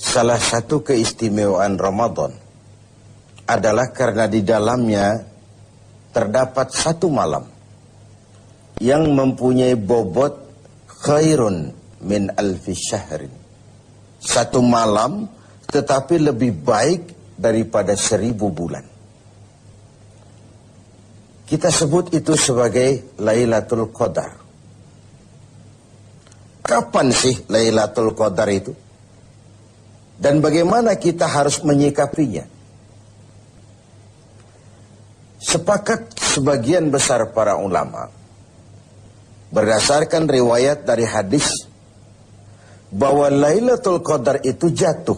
Salah satu keistimewaan Ramadan adalah karena di dalamnya terdapat satu malam yang mempunyai bobot khairun min alfi syahrin. Satu malam tetapi lebih baik daripada 1000 bulan. Kita sebut itu sebagai Lailatul Qadar. Kapan sih Lailatul Qadar itu? Dan bagaimana kita harus menyikapinya? Sepakat sebagian besar para ulama berdasarkan riwayat dari hadis bahwa Lailatul Qadar itu jatuh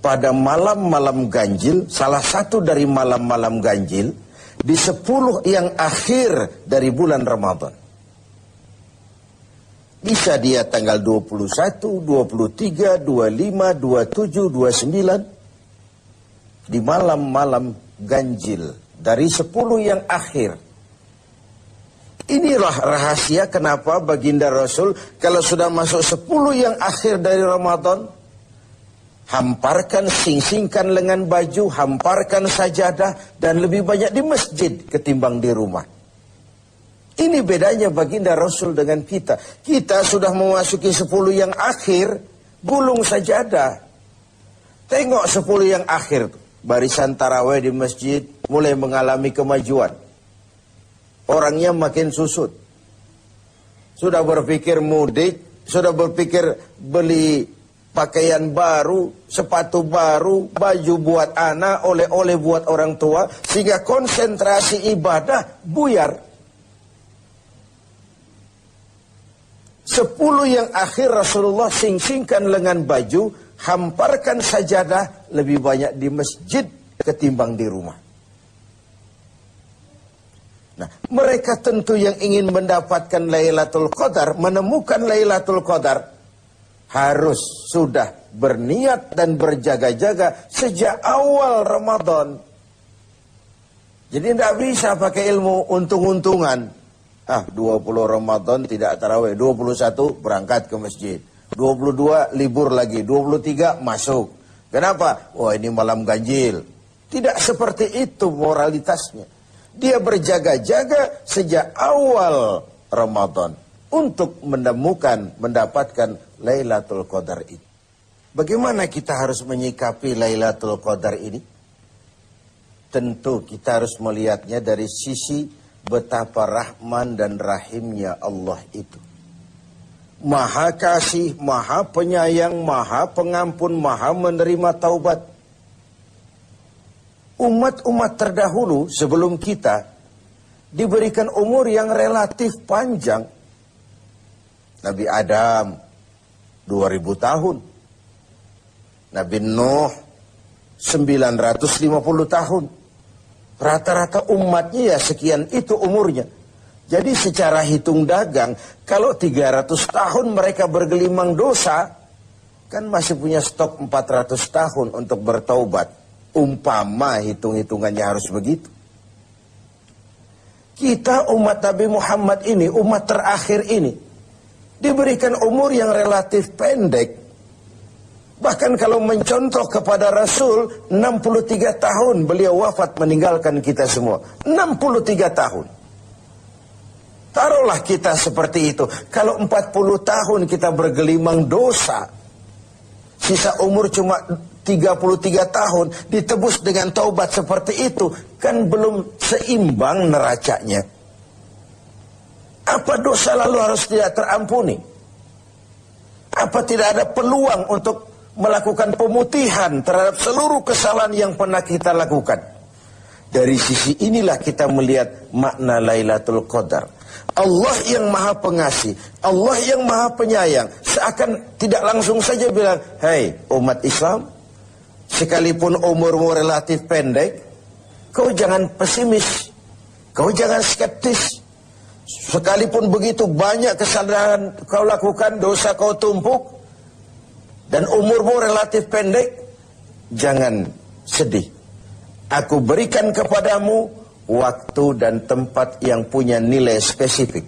pada malam-malam ganjil, salah satu dari malam-malam ganjil di 10 yang akhir dari bulan Ramadan. Bisa dia tanggal 21, 23, 25, 27, 29. Di malam-malam ganjil dari 10 yang akhir. Inilah rahasia kenapa baginda Rasul kalau sudah masuk 10 yang akhir dari Ramadan, hamparkan, sing-singkan lengan baju, hamparkan sajadah, dan lebih banyak di masjid ketimbang di rumah. Ini bedanya baginda Rasul dengan kita. Kita sudah memasuki 10 yang akhir, gulung sajadah. Tengok 10 yang akhir, barisan tarawih di masjid mulai mengalami kemajuan. Orangnya makin susut. Sudah berpikir mudik, sudah berpikir beli pakaian baru, sepatu baru, baju buat anak, oleh-oleh buat orang tua, sehingga konsentrasi ibadah buyar. 10 yang akhir Rasulullah sing-singkan lengan baju, hamparkan sajadah, lebih banyak di masjid ketimbang di rumah. Nah, mereka tentu yang ingin mendapatkan Lailatul Qadar, menemukan Lailatul Qadar, harus sudah berniat dan berjaga-jaga sejak awal Ramadan. Jadi tidak bisa pakai ilmu untung-untungan. 20 Ramadan tidak tarawih, 21 berangkat ke masjid, 22 libur lagi, 23 masuk. Kenapa? Wah, ini malam ganjil. Tidak seperti itu moralitasnya. Dia berjaga-jaga sejak awal Ramadan untuk mendapatkan Lailatul Qadar itu. Bagaimana kita harus menyikapi Lailatul Qadar ini? Tentu kita harus melihatnya dari sisi betapa rahman dan rahimnya Allah itu. Maha kasih, maha penyayang, maha pengampun, maha menerima taubat. Umat-umat terdahulu sebelum kita diberikan umur yang relatif panjang. Nabi Adam 2000 tahun. Nabi Nuh 950 tahun. Rata-rata umatnya ya sekian itu umurnya. Jadi secara hitung dagang, kalau 300 tahun mereka bergelimang dosa, kan masih punya stok 400 tahun untuk bertaubat. Umpama hitung-hitungannya harus begitu. Kita umat Nabi Muhammad ini, umat terakhir ini, diberikan umur yang relatif pendek. Bahkan kalau mencontoh kepada Rasul, 63 tahun beliau wafat meninggalkan kita semua. 63 tahun. Taruhlah kita seperti itu. Kalau 40 tahun kita bergelimang dosa, sisa umur cuma 33 tahun, ditebus dengan taubat seperti itu, kan belum seimbang neracanya. Apa dosa lalu harus tidak terampuni? Apa tidak ada peluang untuk melakukan pemutihan terhadap seluruh kesalahan yang pernah kita lakukan? Dari sisi inilah kita melihat makna Lailatul Qadar. Allah yang maha pengasih, Allah yang maha penyayang, seakan tidak langsung saja bilang, "Hei umat Islam, sekalipun umurmu relatif pendek, kau jangan pesimis, kau jangan skeptis. Sekalipun begitu banyak kesalahan kau lakukan, dosa kau tumpuk, dan umurmu relatif pendek, jangan sedih. Aku berikan kepadamu waktu dan tempat yang punya nilai spesifik.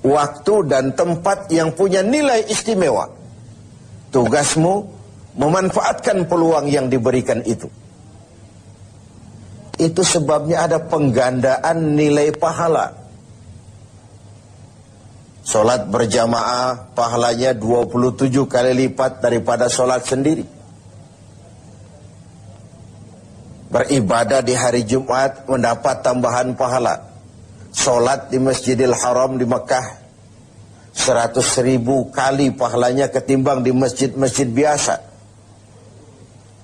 Waktu dan tempat yang punya nilai istimewa. Tugasmu memanfaatkan peluang yang diberikan itu. Itu sebabnya ada penggandaan nilai pahala. Solat berjamaah pahalanya 27 kali lipat daripada solat sendiri. Beribadah di hari Jumat mendapat tambahan pahala. Solat di Masjidil Haram di Mekah 100.000 kali pahalanya ketimbang di masjid-masjid biasa.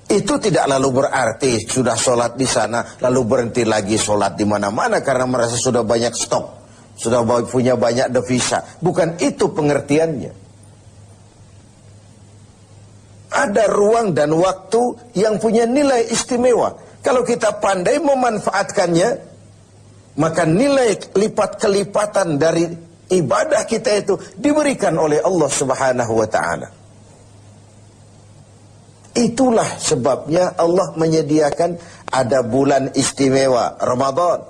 Itu tidak lalu berarti sudah sholat di sana lalu berhenti lagi sholat di mana-mana karena merasa sudah banyak stok, sudah punya banyak devisa. Bukan itu pengertiannya. Ada ruang dan waktu yang punya nilai istimewa. Kalau kita pandai memanfaatkannya, maka nilai lipat-kelipatan dari ibadah kita itu diberikan oleh Allah Subhanahu wa ta'ala. Itulah sebabnya Allah menyediakan ada bulan istimewa Ramadan,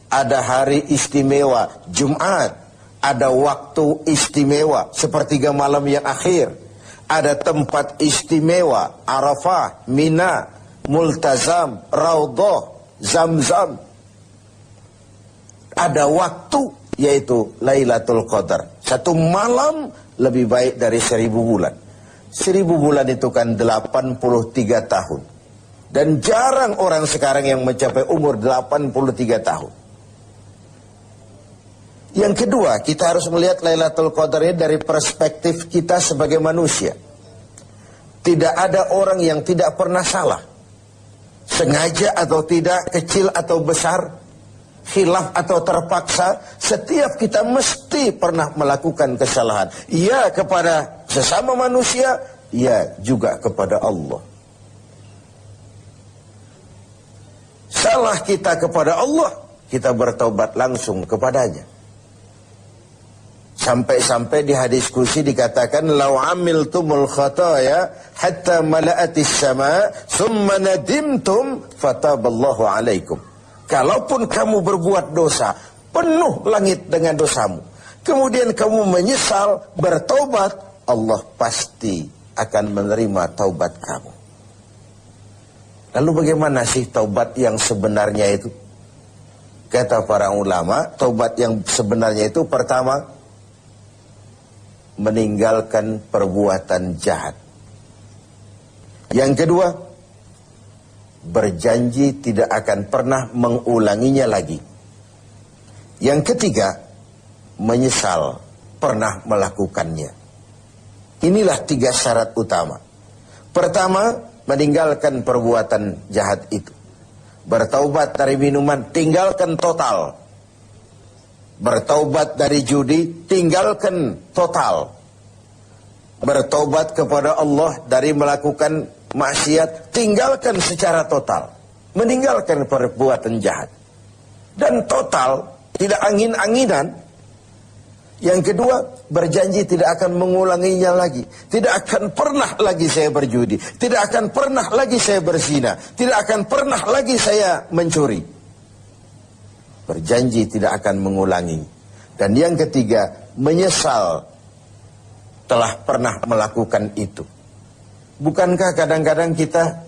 ada hari istimewa Jumat, ada waktu istimewa sepertiga malam yang akhir, ada tempat istimewa Arafah, Mina, Multazam, Raudhah, Zamzam. Ada waktu yaitu Lailatul Qadar. Satu malam lebih baik dari 1000 bulan. 1000 bulan itu kan 83 tahun. Dan jarang orang sekarang yang mencapai umur 83 tahun. Yang kedua, kita harus melihat Lailatul Qadar ini dari perspektif kita sebagai manusia. Tidak ada orang yang tidak pernah salah. Sengaja atau tidak, kecil atau besar, khilaf atau terpaksa, setiap kita mesti pernah melakukan kesalahan. Ya kepada sesama manusia, ya juga kepada Allah. Salah kita kepada Allah, kita bertaubat langsung kepadanya. Sampai-sampai di hadis kursi dikatakan, "Lau amiltumul khataya hatta mala'atis sama, summa nadimtum fataballahu alaikum." Kalaupun kamu berbuat dosa, penuh langit dengan dosamu, kemudian kamu menyesal, bertaubat, Allah pasti akan menerima taubat kamu. Lalu bagaimana sih taubat yang sebenarnya itu? Kata para ulama, taubat yang sebenarnya itu pertama, meninggalkan perbuatan jahat. Yang kedua, berjanji tidak akan pernah mengulanginya lagi. Yang ketiga, menyesal pernah melakukannya. Inilah 3 syarat utama. Pertama, meninggalkan perbuatan jahat itu. Bertaubat dari minuman, tinggalkan total. Bertaubat dari judi, tinggalkan total. Bertaubat kepada Allah dari melakukan maksiat, tinggalkan secara total. Meninggalkan perbuatan jahat. Dan total, tidak angin-anginan. Yang kedua, berjanji tidak akan mengulanginya lagi. Tidak akan pernah lagi saya berjudi. Tidak akan pernah lagi saya berzina. Tidak akan pernah lagi saya mencuri. Berjanji tidak akan mengulangi. Dan yang ketiga, menyesal telah pernah melakukan itu. Bukankah kadang-kadang kita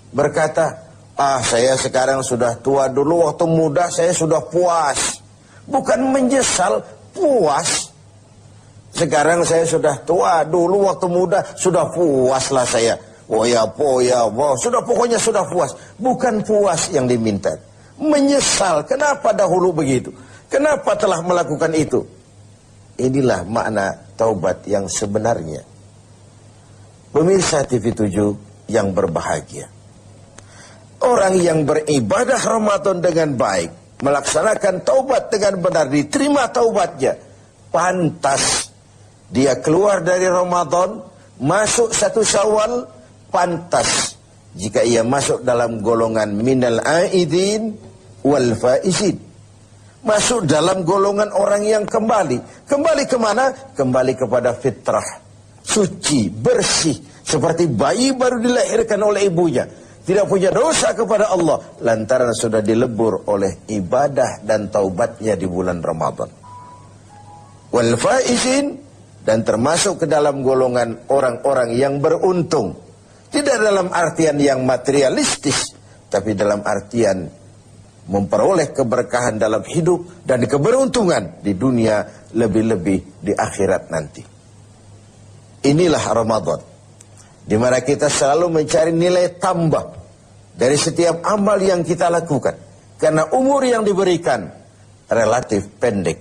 berkata, saya sekarang sudah tua, dulu waktu muda saya sudah puas. Bukan menyesal, puas. Sekarang saya sudah tua, dulu waktu muda sudah puaslah saya. Sudah pokoknya sudah puas. Bukan puas yang diminta. Menyesal, kenapa dahulu begitu? Kenapa telah melakukan itu? Inilah makna taubat yang sebenarnya. Pemirsa TV7 yang berbahagia. Orang yang beribadah Ramadan dengan baik, melaksanakan taubat dengan benar, diterima taubatnya, pantas dia keluar dari Ramadan, masuk 1 Syawal, pantas jika ia masuk dalam golongan minal aidin wal faizin. Masuk dalam golongan orang yang kembali. Kembali kemana? Kembali kepada fitrah. Suci, bersih. Seperti bayi baru dilahirkan oleh ibunya. Tidak punya dosa kepada Allah. Lantaran sudah dilebur oleh ibadah dan taubatnya di bulan Ramadan. Wal faizin, dan termasuk ke dalam golongan orang-orang yang beruntung. Tidak dalam artian yang materialistis, tapi dalam artian memperoleh keberkahan dalam hidup dan keberuntungan di dunia, lebih-lebih di akhirat nanti. Inilah Ramadan, di mana kita selalu mencari nilai tambah dari setiap amal yang kita lakukan. Karena umur yang diberikan relatif pendek.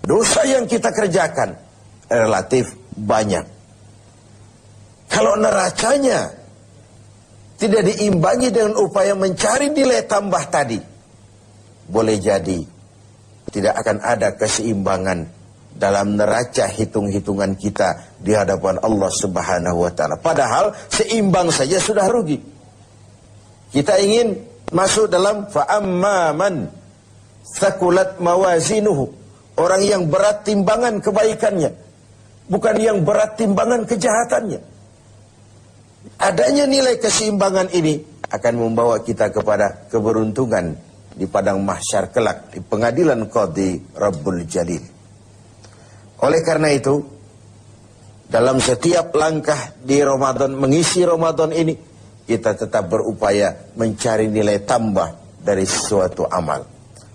Dosa yang kita kerjakan relatif banyak. Kalau neracanya tidak diimbangi dengan upaya mencari nilai tambah tadi, boleh jadi tidak akan ada keseimbangan dalam neraca hitung-hitungan kita di hadapan Allah Subhanahu wa taala. Padahal seimbang saja sudah rugi. Kita ingin masuk dalam fa'amman thaqulat mawazinuhu, orang yang berat timbangan kebaikannya, bukan yang berat timbangan kejahatannya. Adanya nilai keseimbangan ini akan membawa kita kepada keberuntungan di padang mahsyar kelak, di pengadilan Qadhi Rabbul Jalil. Oleh karena itu, dalam setiap langkah di Ramadan, mengisi Ramadan ini, kita tetap berupaya mencari nilai tambah dari suatu amal.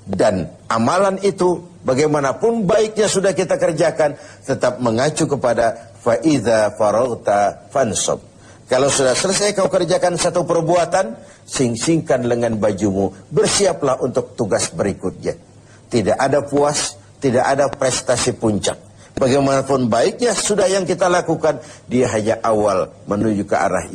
Dan amalan itu, bagaimanapun baiknya sudah kita kerjakan, tetap mengacu kepada fa'idha faraghta fansab. Kalau sudah selesai kau kerjakan satu perbuatan, sing-singkan lengan bajumu, bersiaplah untuk tugas berikutnya. Tidak ada puas, tidak ada prestasi puncak. Bagaimanapun baiknya sudah yang kita lakukan, dia hanya awal menuju ke arah